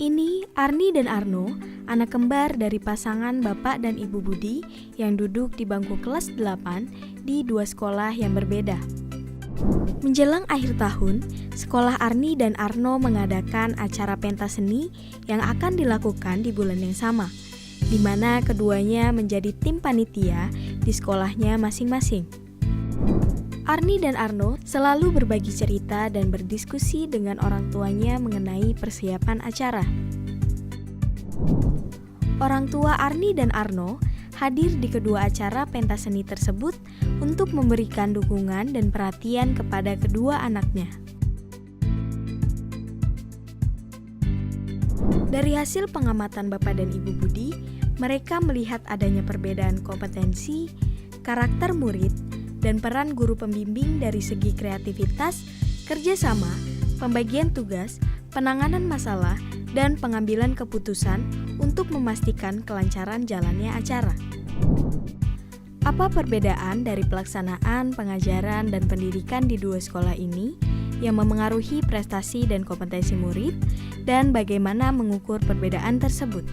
Ini Arni dan Arno, anak kembar dari pasangan Bapak dan Ibu Budi yang duduk di bangku kelas 8 di dua sekolah yang berbeda. Menjelang akhir tahun, sekolah Arni dan Arno mengadakan acara pentas seni yang akan dilakukan di bulan yang sama, di mana keduanya menjadi tim panitia di sekolahnya masing-masing. Arni dan Arno selalu berbagi cerita dan berdiskusi dengan orang tuanya mengenai persiapan acara. Orang tua Arni dan Arno hadir di kedua acara pentas seni tersebut untuk memberikan dukungan dan perhatian kepada kedua anaknya. Dari hasil pengamatan Bapak dan Ibu Budi, mereka melihat adanya perbedaan kompetensi, karakter murid, dan peran guru pembimbing dari segi kreativitas, kerjasama, pembagian tugas, penanganan masalah, dan pengambilan keputusan untuk memastikan kelancaran jalannya acara. Apa perbedaan dari pelaksanaan, pengajaran, dan pendidikan di dua sekolah ini yang memengaruhi prestasi dan kompetensi murid, dan bagaimana mengukur perbedaan tersebut?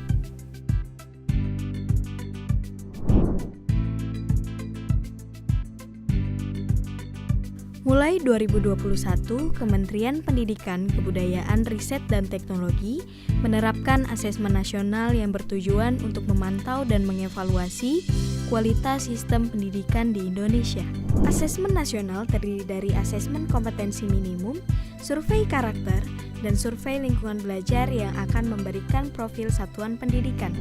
Mulai 2021, Kementerian Pendidikan, Kebudayaan, Riset, dan Teknologi menerapkan asesmen nasional yang bertujuan untuk memantau dan mengevaluasi kualitas sistem pendidikan di Indonesia. Asesmen nasional terdiri dari asesmen kompetensi minimum, survei karakter, dan survei lingkungan belajar yang akan memberikan profil satuan pendidikan.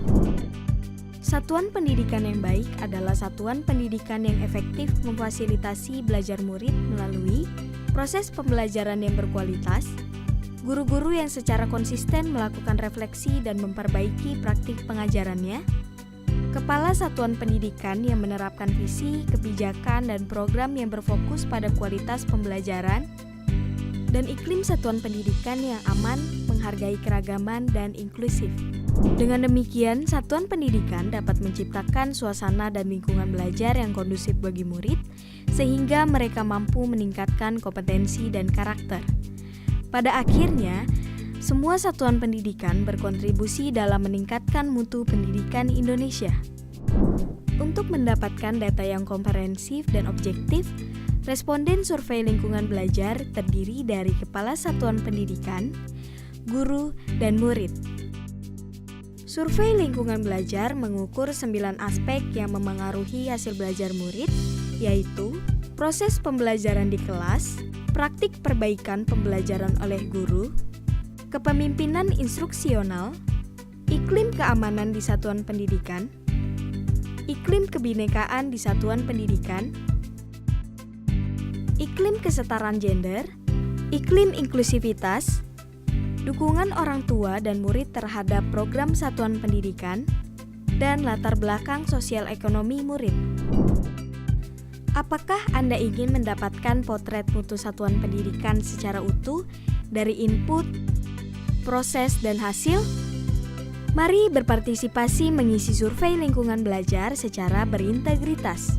Satuan pendidikan yang baik adalah satuan pendidikan yang efektif memfasilitasi belajar murid melalui proses pembelajaran yang berkualitas, guru-guru yang secara konsisten melakukan refleksi dan memperbaiki praktik pengajarannya, kepala satuan pendidikan yang menerapkan visi, kebijakan, dan program yang berfokus pada kualitas pembelajaran, dan iklim satuan pendidikan yang aman, menghargai keragaman, dan inklusif. Dengan demikian, satuan pendidikan dapat menciptakan suasana dan lingkungan belajar yang kondusif bagi murid, sehingga mereka mampu meningkatkan kompetensi dan karakter. Pada akhirnya, semua satuan pendidikan berkontribusi dalam meningkatkan mutu pendidikan Indonesia. Untuk mendapatkan data yang komprehensif dan objektif, responden survei lingkungan belajar terdiri dari kepala satuan pendidikan, guru, dan murid. Survei lingkungan belajar mengukur 9 aspek yang memengaruhi hasil belajar murid, yaitu proses pembelajaran di kelas, praktik perbaikan pembelajaran oleh guru, kepemimpinan instruksional, iklim keamanan di satuan pendidikan, iklim kebinekaan di satuan pendidikan, iklim kesetaraan gender, iklim inklusivitas, dukungan orang tua dan murid terhadap program satuan pendidikan, dan latar belakang sosial ekonomi murid. Apakah Anda ingin mendapatkan potret mutu satuan pendidikan secara utuh dari input, proses, dan hasil? Mari berpartisipasi mengisi survei lingkungan belajar secara berintegritas.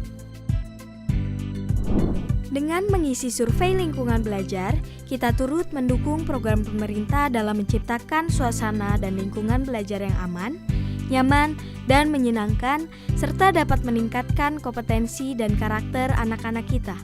Dengan mengisi survei lingkungan belajar, kita turut mendukung program pemerintah dalam menciptakan suasana dan lingkungan belajar yang aman, nyaman, dan menyenangkan, serta dapat meningkatkan kompetensi dan karakter anak-anak kita.